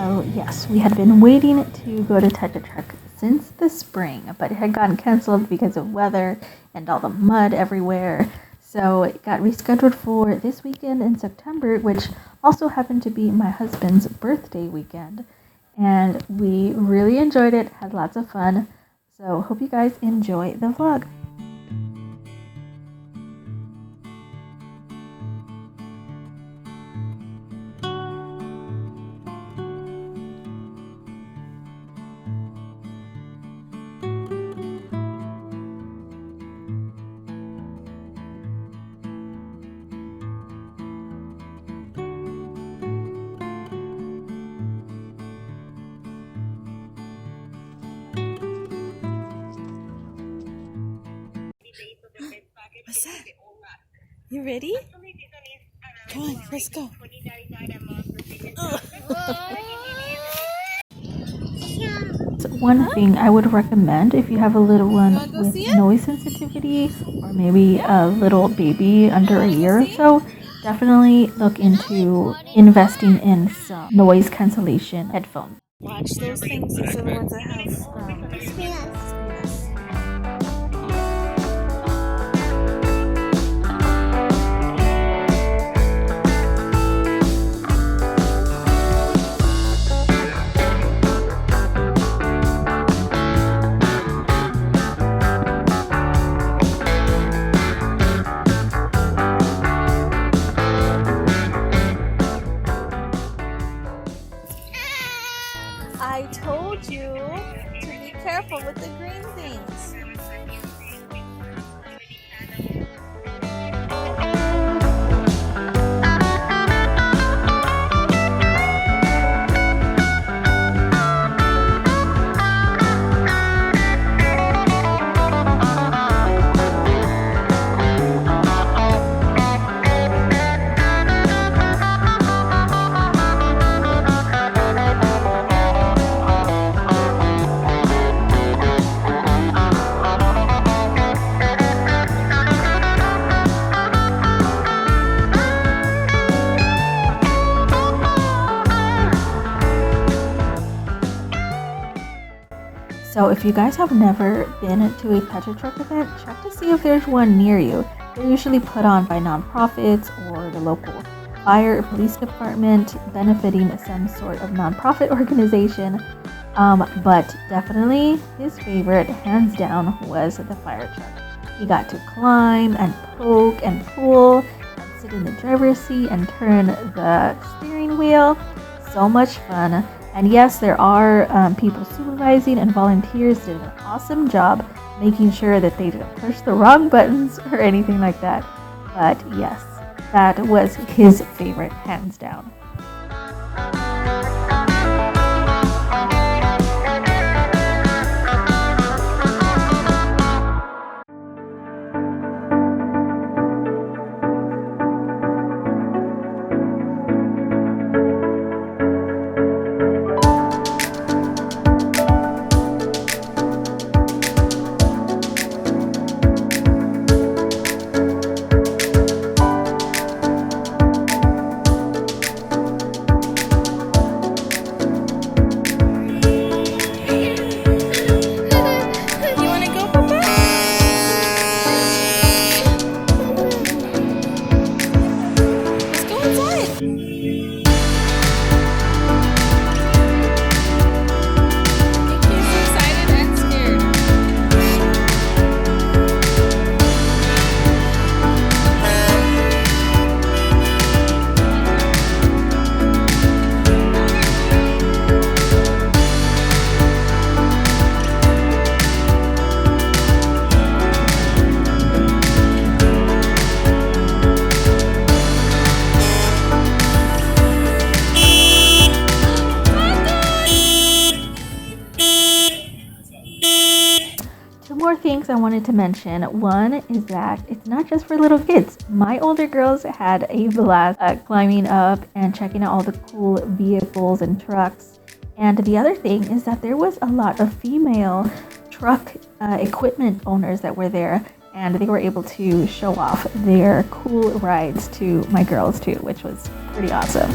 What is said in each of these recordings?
So yes, we had been waiting to go to touchatruck since the spring, but it had gotten canceled because of weather and all the mud everywhere. So it got rescheduled for this weekend in September, which also happened to be my husband's birthday weekend. And we really enjoyed it, had lots of fun. So hope you guys enjoy the vlog. What's that? You ready? Come on, let's go. One thing I would recommend if you have a little one with noise sensitivity or maybe a little baby under a year or so, definitely look into investing in some noise cancellation headphones. Watch those things. These are the ones that have Yes. I told you to be careful with the green things. So if you guys have never been to a touchatruck event, check to see if there's one near you. They're usually put on by nonprofits or the local fire or police department benefiting some sort of nonprofit organization. But definitely his favorite, hands down, was the fire truck. He got to climb and poke and pull and sit in the driver's seat and turn the steering wheel. So much fun. And yes, there are people supervising, and volunteers did an awesome job making sure that they didn't push the wrong buttons or anything like that. But yes, that was his favorite, hands down. Things I wanted to mention. One is that it's not just for little kids. My older girls had a blast climbing up and checking out all the cool vehicles and trucks. And the other thing is that there was a lot of female truck equipment owners that were there, and they were able to show off their cool rides to my girls too, which was pretty awesome.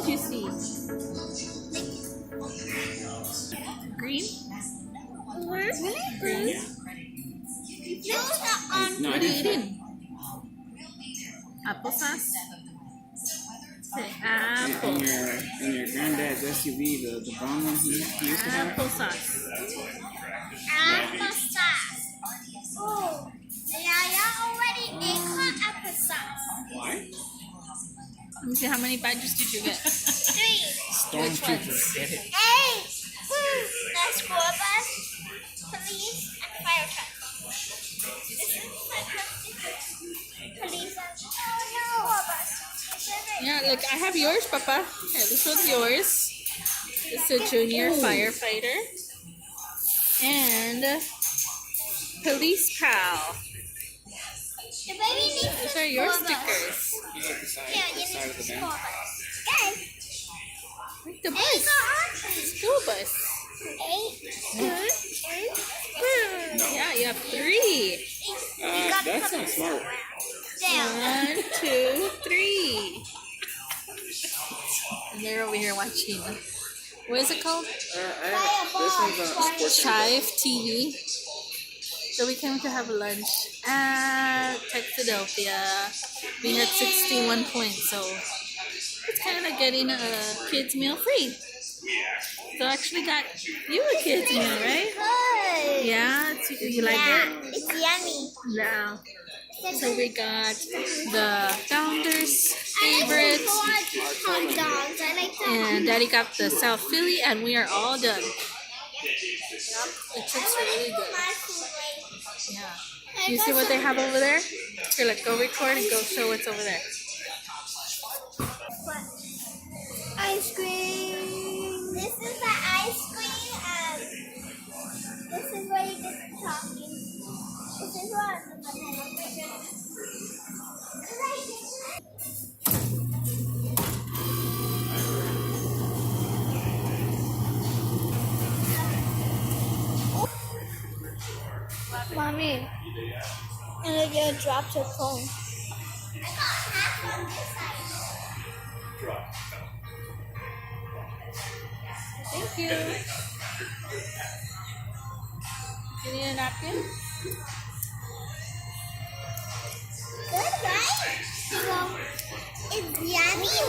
did you see? Green? Green? No, What I are you didn't. eating? Applesauce? Say apple. In your granddad's SUV, the brown one he used to have. Applesauce. Applesauce. Oh, Yaya already ate her applesauce. Why? Let me see, how many badges did you get? 3. Stormtrooper. Get it. 8. The school bus, police, and fire truck. This is police and school bus. Yeah, look, I have yours, Papa. Here, this one's yours. It's a junior firefighter. And police pal. The baby needs Those the are your school bus. stickers. You like the side, Yeah, the you side need of the the school band. bus. Guys, Like the there you bus. go, Auntie. School bus. 8. Yeah, you have 3. That's not smart. Down. 1, 2, 3. And they're over here watching. What is it called? This one's sports. Chive TV. So we came to have lunch at Texadelphia. We had 61 points, so it's kind of like getting a kids meal free. So I actually got you a kids meal, right? Good. Yeah, you like Yeah, it? it's yummy. Yeah. So we got the founder's favorite, Hot dogs. I like them. and Daddy got the South Philly, and we are all done. Yep, the chips are really good. Yeah. You see what they have over there? Here, look, go record and go show what's over there. Ice cream. This is the ice cream, and this is where you get the topping. This is what the banana. Mommy, and you dropped your phone. Thank you. You need a napkin? Good, right? So, it's yummy